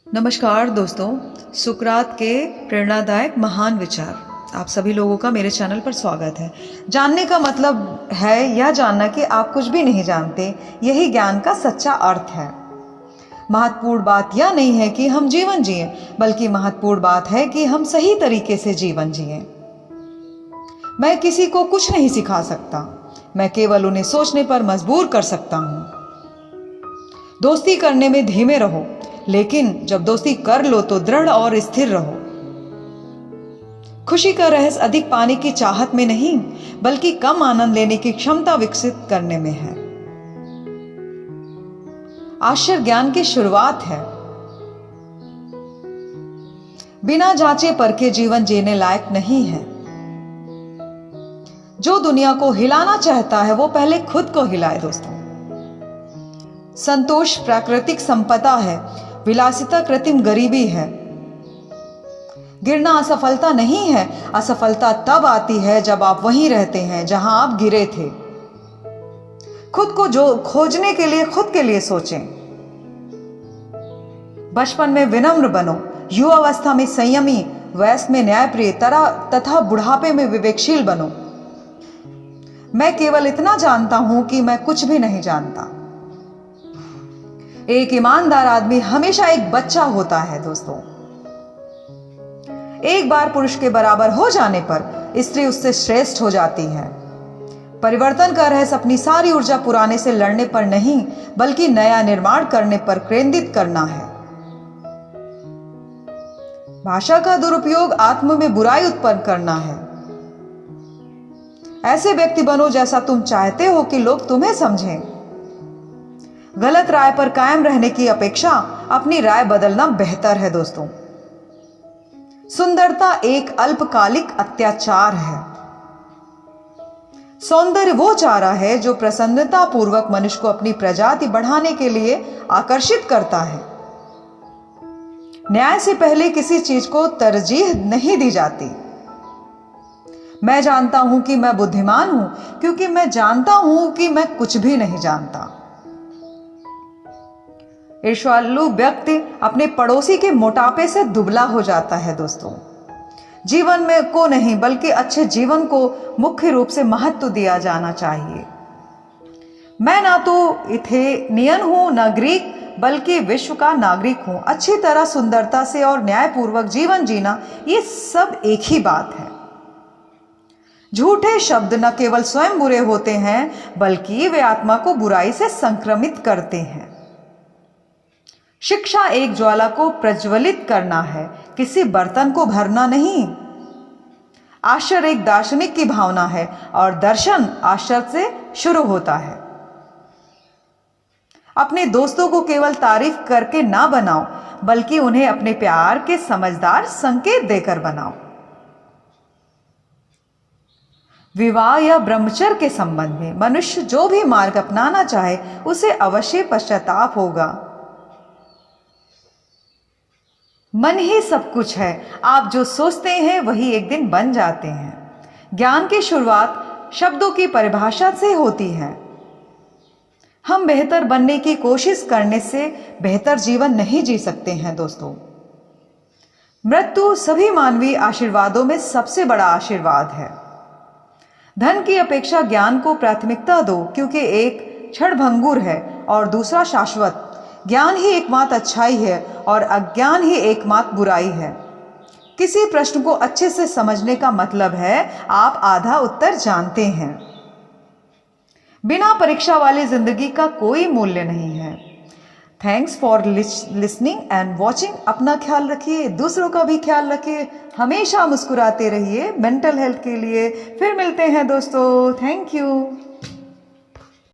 नमस्कार दोस्तों, सुकरात के प्रेरणादायक महान विचार आप सभी लोगों का मेरे चैनल पर स्वागत है। जानने का मतलब है यह जानना कि आप कुछ भी नहीं जानते, यही ज्ञान का सच्चा अर्थ है। महत्वपूर्ण बात यह नहीं है कि हम जीवन जिएं, बल्कि महत्वपूर्ण बात है कि हम सही तरीके से जीवन जिएं। मैं किसी को कुछ नहीं सिखा सकता, मैं केवल उन्हें सोचने पर मजबूर कर सकता हूँ। दोस्ती करने में धीमे रहो, लेकिन जब दोस्ती कर लो तो दृढ़ और स्थिर रहो। खुशी का रहस्य अधिक पाने की चाहत में नहीं, बल्कि कम आनंद लेने की क्षमता विकसित करने में है। आश्चर्य ज्ञान की शुरुआत है। बिना जांचे परखे जीवन जीने लायक नहीं है। जो दुनिया को हिलाना चाहता है वो पहले खुद को हिलाए दोस्तों। संतोष प्राकृतिक संपदा है, विलासिता कृत्रिम गरीबी है। गिरना असफलता नहीं है, असफलता तब आती है जब आप वहीं रहते हैं जहां आप गिरे थे। खुद को जो खोजने के लिए खुद के लिए सोचें। बचपन में विनम्र बनो, युवावस्था में संयमी, वयस्क में न्यायप्रिय तथा बुढ़ापे में विवेकशील बनो। मैं केवल इतना जानता हूं कि मैं कुछ भी नहीं जानता। एक ईमानदार आदमी हमेशा एक बच्चा होता है दोस्तों। एक बार पुरुष के बराबर हो जाने पर स्त्री उससे श्रेष्ठ हो जाती है। परिवर्तन का रहस्य अपनी सारी ऊर्जा पुराने से लड़ने पर नहीं, बल्कि नया निर्माण करने पर केंद्रित करना है। भाषा का दुरुपयोग आत्म में बुराई उत्पन्न करना है। ऐसे व्यक्ति बनो जैसा तुम चाहते हो कि लोग तुम्हें समझें। गलत राय पर कायम रहने की अपेक्षा अपनी राय बदलना बेहतर है दोस्तों। सुंदरता एक अल्पकालिक अत्याचार है। सौंदर्य वो चारा है जो प्रसन्नता पूर्वक मनुष्य को अपनी प्रजाति बढ़ाने के लिए आकर्षित करता है। न्याय से पहले किसी चीज को तरजीह नहीं दी जाती। मैं जानता हूं कि मैं बुद्धिमान हूं, क्योंकि मैं जानता हूं कि मैं कुछ भी नहीं जानता। ईर्ष्यालु व्यक्ति अपने पड़ोसी के मोटापे से दुबला हो जाता है दोस्तों। जीवन में को नहीं, बल्कि अच्छे जीवन को मुख्य रूप से महत्व दिया जाना चाहिए। मैं ना तो एथेनियन हूं, ना ग्रीक, बल्कि विश्व का नागरिक हूं। अच्छी तरह सुंदरता से और न्यायपूर्वक जीवन जीना, ये सब एक ही बात है। झूठे शब्द न केवल स्वयं बुरे होते हैं, बल्कि वे आत्मा को बुराई से संक्रमित करते हैं। शिक्षा एक ज्वाला को प्रज्वलित करना है, किसी बर्तन को भरना नहीं। आश्चर्य एक दार्शनिक की भावना है, और दर्शन आश्चर्य से शुरू होता है। अपने दोस्तों को केवल तारीफ करके ना बनाओ, बल्कि उन्हें अपने प्यार के समझदार संकेत देकर बनाओ। विवाह या ब्रह्मचर्य के संबंध में मनुष्य जो भी मार्ग अपनाना चाहे, उसे अवश्य पश्चाताप होगा। मन ही सब कुछ है, आप जो सोचते हैं वही एक दिन बन जाते हैं। ज्ञान की शुरुआत शब्दों की परिभाषा से होती है। हम बेहतर बनने की कोशिश करने से बेहतर जीवन नहीं जी सकते हैं दोस्तों। मृत्यु सभी मानवीय आशीर्वादों में सबसे बड़ा आशीर्वाद है। धन की अपेक्षा ज्ञान को प्राथमिकता दो, क्योंकि एक क्षणभंगुर है और दूसरा शाश्वत। ज्ञान ही एकमात्र अच्छाई है और अज्ञान ही एकमात्र बुराई है। किसी प्रश्न को अच्छे से समझने का मतलब है आप आधा उत्तर जानते हैं। बिना परीक्षा वाली जिंदगी का कोई मूल्य नहीं है। Thanks for listening and watching. अपना ख्याल रखिए, दूसरों का भी ख्याल रखिए, हमेशा मुस्कुराते रहिए मेंटल हेल्थ के लिए। फिर मिलते हैं दोस्तों। Thank you.